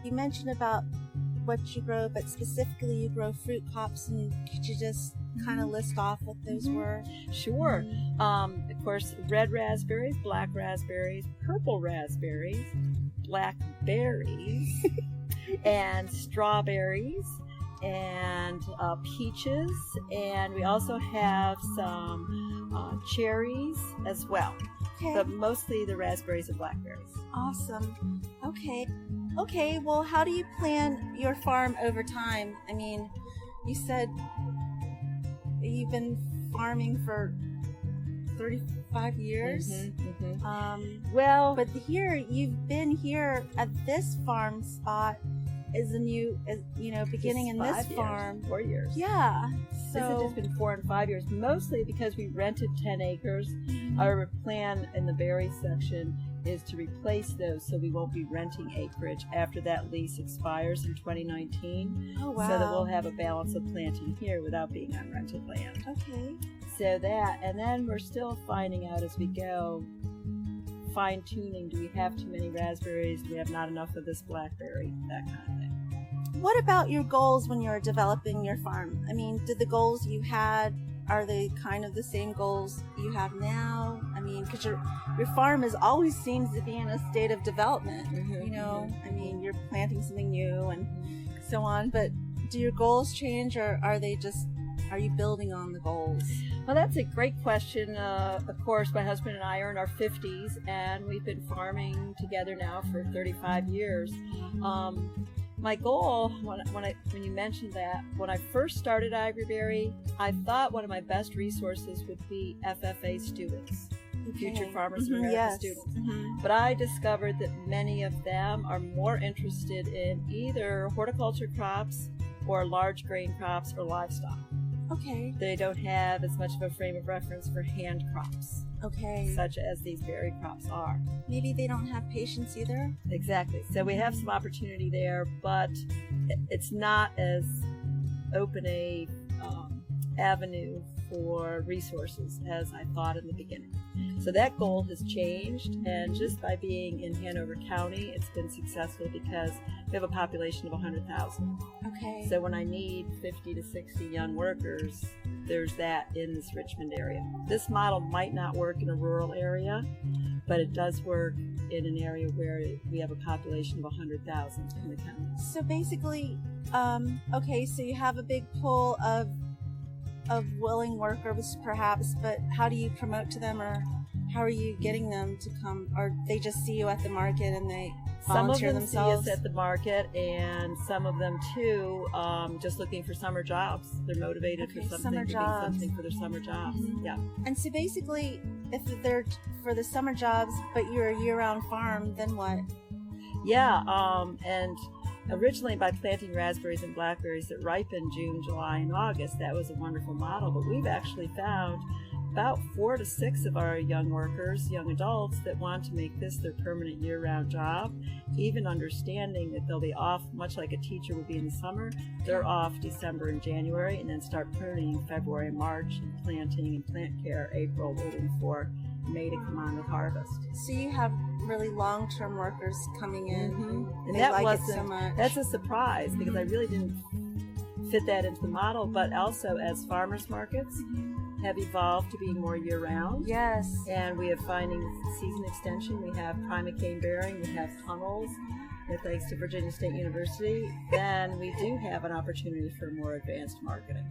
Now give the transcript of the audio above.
you mentioned about what you grow, but specifically you grow fruit crops, and could you just kind of list off what those were? Sure. Of course, red raspberries, black raspberries, purple raspberries, blackberries, and strawberries, and peaches, and we also have some cherries as well. Okay. But mostly the raspberries and blackberries. Awesome. Okay, well, how do you plan your farm over time? I mean, you said you've been farming for 35 years. Well, but here, you've been here at this farm spot beginning in this farm. 4 years. Yeah. This has just been 4 and 5 years, mostly because we rented 10 acres. Our plan in the berry section is to replace those, so we won't be renting acreage after that lease expires in 2019. Oh, wow. So that we'll have a balance of planting here without being on rented land. Okay. So that, and then we're still finding out as we go, fine-tuning, do we have too many raspberries, do we have not enough of this blackberry, that kind of thing. What about your goals when you're developing your farm? I mean, did the goals you had, are they kind of the same goals you have now? I mean, because your farm always seems to be in a state of development, I mean, you're planting something new and so on, but do your goals change, or are you building on the goals? Well, that's a great question. Of course, my husband and I are in our 50s, and we've been farming together now for 35 years. My goal, when you mentioned that, when I first started Agriberry, I thought one of my best resources would be FFA students, Future Farmers of America students. But I discovered that many of them are more interested in either horticulture crops or large grain crops or livestock. Okay. They don't have as much of a frame of reference for hand crops. Okay. Such as these berry crops are. Maybe they don't have patience either? Exactly. So we have some opportunity there, but it's not as open a avenue for resources as I thought in the beginning. So that goal has changed, and just by being in Hanover County, it's been successful because we have a population of 100,000. Okay. So when I need 50 to 60 young workers, there's that in this Richmond area. This model might not work in a rural area, but it does work in an area where we have a population of 100,000 in the county. So basically, so you have a big pool of willing workers perhaps, but how do you promote to them, or how are you getting them to come, or they just see you at the market and they volunteer themselves? Some of them see us at the market, and some of them too just looking for summer jobs. They're motivated for something for their summer jobs. Yeah. And so basically, if they're for the summer jobs, but you're a year-round farm, then what? Yeah, and originally by planting raspberries and blackberries that ripen June, July, and August, that was a wonderful model, but we've actually found about 4 to 6 of our young workers, young adults, that want to make this their permanent year-round job, even understanding that they'll be off, much like a teacher would be in the summer. They're off December and January, and then start pruning February and March, and planting and plant care April, waiting for May to come on with harvest. So you have really long-term workers coming in, and they that like wasn't, it so much. That's a surprise, because I really didn't fit that into the model, but also as farmers markets have evolved to being more year-round. Yes. And we have finding season extension. We have prima cane bearing. We have tunnels. And thanks to Virginia State University, then we do have an opportunity for more advanced marketing.